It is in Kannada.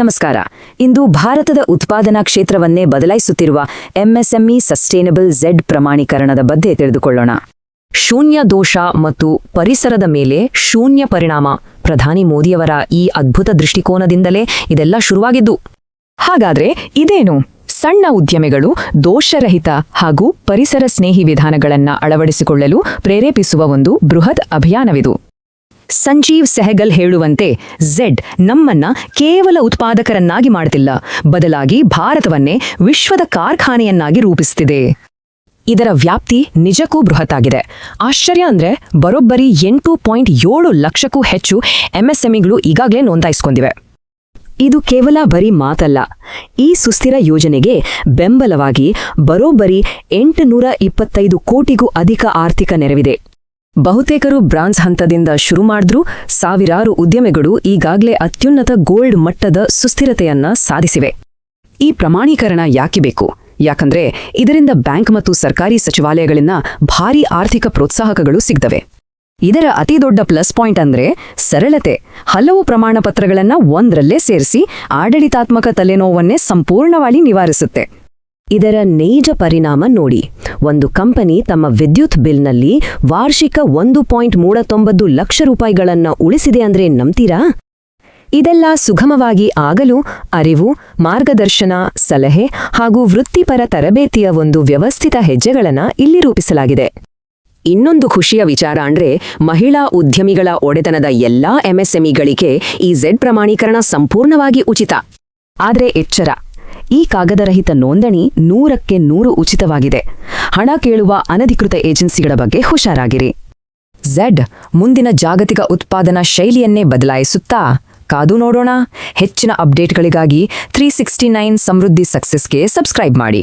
ನಮಸ್ಕಾರ. ಇಂದು ಭಾರತದ ಉತ್ಪಾದನಾ ಕ್ಷೇತ್ರವನ್ನೇ ಬದಲಾಯಿಸುತ್ತಿರುವ ಎಂಎಸ್ಎಂಇ ಸಸ್ಟೇನಬಲ್ ಝೆಡ್ ಪ್ರಮಾಣೀಕರಣದ ಬಗ್ಗೆ ತಿಳಿದುಕೊಳ್ಳೋಣ. ಶೂನ್ಯ ದೋಷ ಮತ್ತು ಪರಿಸರದ ಮೇಲೆ ಶೂನ್ಯ ಪರಿಣಾಮ. ಪ್ರಧಾನಿ ಮೋದಿಯವರ ಈ ಅದ್ಭುತ ದೃಷ್ಟಿಕೋನದಿಂದಲೇ ಇದೆಲ್ಲ ಶುರುವಾಗಿದ್ದು. ಹಾಗಾದ್ರೆ ಇದೇನು? ಸಣ್ಣ ಉದ್ಯಮಿಗಳು ದೋಷರಹಿತ ಹಾಗೂ ಪರಿಸರ ಸ್ನೇಹಿ ವಿಧಾನಗಳನ್ನು ಅಳವಡಿಸಿಕೊಳ್ಳಲು ಪ್ರೇರೇಪಿಸುವ ಒಂದು ಬೃಹತ್ ಅಭಿಯಾನವಿದು. ಸಂಜೀವ್ ಸೆಹಗಲ್ ಹೇಳುವಂತೆ ಝೆಡ್ ನಮ್ಮನ್ನ ಕೇವಲ ಉತ್ಪಾದಕರನ್ನಾಗಿ ಮಾಡುತ್ತಿಲ್ಲ, ಬದಲಾಗಿ ಭಾರತವನ್ನೇ ವಿಶ್ವದ ಕಾರ್ಖಾನೆಯನ್ನಾಗಿ ರೂಪಿಸುತ್ತಿದೆ. ಇದರ ವ್ಯಾಪ್ತಿ ನಿಜಕ್ಕೂ ಬೃಹತ್ತಾಗಿದೆ. ಆಶ್ಚರ್ಯ ಅಂದ್ರೆ ಬರೋಬ್ಬರಿ 8.7 ಲಕ್ಷಕ್ಕೂ ಹೆಚ್ಚು ಎಂಎಸ್ಎಂಇಗಳು ಈಗಾಗಲೇ ನೋಂದಾಯಿಸಿಕೊಂಡಿವೆ. ಇದು ಕೇವಲ ಬರೀ ಮಾತಲ್ಲ. ಈ ಸುಸ್ಥಿರ ಯೋಜನೆಗೆ ಬೆಂಬಲವಾಗಿ ಬರೋಬ್ಬರಿ 825 ಕೋಟಿಗೂ ಅಧಿಕ ಆರ್ಥಿಕ ನೆರವಿದೆ. ಬಹುತೇಕರು ಬ್ರಾನ್ಸ್ ಹಂತದಿಂದ ಶುರು ಮಾಡಿದ್ರೂ ಸಾವಿರಾರು ಉದ್ಯಮಿಗಳು ಈಗಾಗಲೇ ಅತ್ಯುನ್ನತ ಗೋಲ್ಡ್ ಮಟ್ಟದ ಸುಸ್ಥಿರತೆಯನ್ನ ಸಾಧಿಸಿವೆ. ಈ ಪ್ರಮಾಣೀಕರಣ ಯಾಕೆ ಬೇಕು? ಯಾಕಂದ್ರೆ ಇದರಿಂದ ಬ್ಯಾಂಕ್ ಮತ್ತು ಸರ್ಕಾರಿ ಸಚಿವಾಲಯಗಳಿಂದ ಭಾರೀ ಆರ್ಥಿಕ ಪ್ರೋತ್ಸಾಹಕಗಳು ಸಿಗ್ತವೆ. ಇದರ ಅತಿದೊಡ್ಡ ಪ್ಲಸ್ ಪಾಯಿಂಟ್ ಅಂದ್ರೆ ಸರಳತೆ. ಹಲವು ಪ್ರಮಾಣಪತ್ರಗಳನ್ನ ಒಂದರಲ್ಲೇ ಸೇರಿಸಿ ಆಡಳಿತಾತ್ಮಕ ತಲೆನೋವನ್ನೇ ಸಂಪೂರ್ಣವಾಗಿ ನಿವಾರಿಸುತ್ತೆ. ಇದರ ನೈಜ ಪರಿಣಾಮ ನೋಡಿ. ಒಂದು ಕಂಪನಿ ತಮ್ಮ ವಿದ್ಯುತ್ ಬಿಲ್ನಲ್ಲಿ ವಾರ್ಷಿಕ 1.39 ಲಕ್ಷ ರೂಪಾಯಿಗಳನ್ನ ಉಳಿಸಿದೆ ಅಂದ್ರೆ ನಂಬ್ತೀರಾ? ಇದೆಲ್ಲ ಸುಗಮವಾಗಿ ಆಗಲು ಅರಿವು, ಮಾರ್ಗದರ್ಶನ, ಸಲಹೆ ಹಾಗೂ ವೃತ್ತಿಪರ ತರಬೇತಿಯ ಒಂದು ವ್ಯವಸ್ಥಿತ ಹೆಜ್ಜೆಗಳನ್ನ ಇಲ್ಲಿ ರೂಪಿಸಲಾಗಿದೆ. ಇನ್ನೊಂದು ಖುಷಿಯ ವಿಚಾರ ಅಂದ್ರೆ ಮಹಿಳಾ ಉದ್ಯಮಿಗಳ ಒಡೆತನದ ಎಲ್ಲಾ ಎಂಎಸ್ಎಂಇಗಳಿಗೆ ಈ ಝೆಡ್ ಪ್ರಮಾಣೀಕರಣ ಸಂಪೂರ್ಣವಾಗಿ ಉಚಿತ. ಆದ್ರೆ ಎಚ್ಚರ, ಈ ಕಾಗದರಹಿತ ನೋಂದಣಿ 100ಕ್ಕೆ 100 ಉಚಿತವಾಗಿದೆ. ಹಣ ಕೇಳುವ ಅನಧಿಕೃತ ಏಜೆನ್ಸಿಗಳ ಬಗ್ಗೆ ಹುಷಾರಾಗಿರಿ. ಝೆಡ್ ಮುಂದಿನ ಜಾಗತಿಕ ಉತ್ಪಾದನಾ ಶೈಲಿಯನ್ನೇ ಬದಲಾಯಿಸುತ್ತಾ? ಕಾದು ನೋಡೋಣ. ಹೆಚ್ಚಿನ ಅಪ್ಡೇಟ್ಗಳಿಗಾಗಿ 369 ಸಮೃದ್ಧಿ ಸಕ್ಸೆಸ್ಗೆ ಸಬ್ಸ್ಕ್ರೈಬ್ ಮಾಡಿ.